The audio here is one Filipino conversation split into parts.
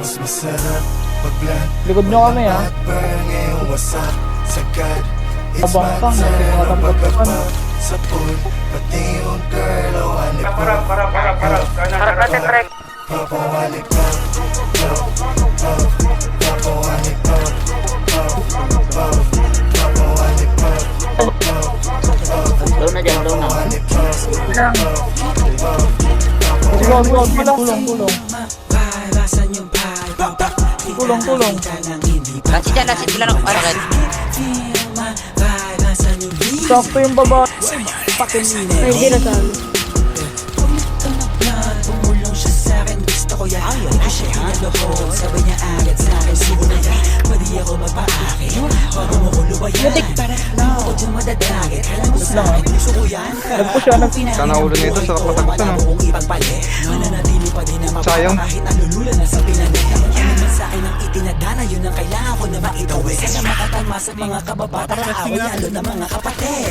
Mas masarap pag-plan. Likod nyo kami ha. Ngayong wasak sagad. It's Abang my ka, turn natin mga ang tampat ka pa. pagkapag sa pool. Pati yung girl, awali pa. Harap natin, Trek. Papawali pa. Papawali pa. Papawali pa. Doon na dyan, doon na. Kulong. Kulong. Lasit dyan, lasit. Wala na kung parakit. Sakto yung baba. Ay, hindi na talo. Tumulong siya sa'kin, gusto ko yan. Ayaw siya hinaloho, sabay niya agad sa'kin. Siguro yan, pwede ako mapaakit. Bago mo ko lubayan, hindi ako dyan madadagit. Kala mo sa'kin, gusto ko yan. Nagpo siya, Sana ulo nito sa kapatagutan, no? Kung ipagpali, mananatili pa din na mapapa. Sayang. Kahit nalulula na sa pinanay. Ano man sa'kin ang itinadana, yun ang kailangan ko na maitawid. Sana makatalma sa mga kababata, kaaway lalo na mga kapatid.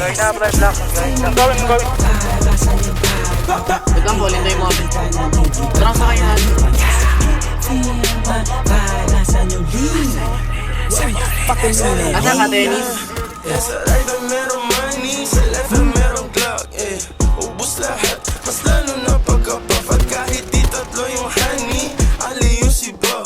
Ikaw ang bolin, mo. Parang sa kayo yan. Asa ka, Dennis? Sa right na merong money, sa left na merong clock, ubus lahat, mas lalo na pagkapafat. Kahit di tatlo yung honey, ali yung sibag,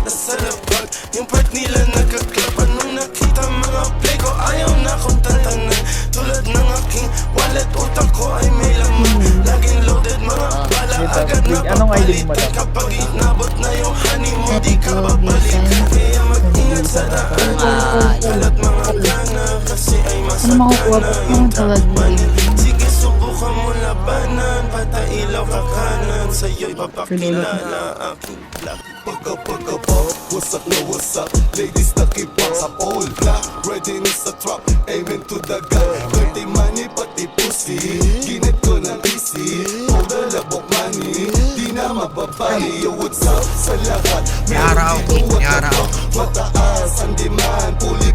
nasa labag. Yung part nila nagkaklap, anong nakita mga play ko, ayaw na akong tantanan. Tulad ng aking wallet, utak ko ay may laman. Laging loaded, mga bala, agad na Anong ID mo, papalitan. madam? Kapag inabot na yung honey mo, di ka babalikan. Kaya mag-ingat sa daan, kalat mga gana, kasi ay masakana yung takbanin. Sige, subukan mo labanan, patay ilaw ka kanan, sa'yo'y papakilala aking black. Pagka-pop, wasak na wasak. Ladies na kipap sa all black. Readiness sa trap, aiming to the gun. Dirty money, pati pussy. Ginit ko ng easy. All the labok money, di na mababali. Yo, what's up sa lahat? May araw. Mataas ang demand, puli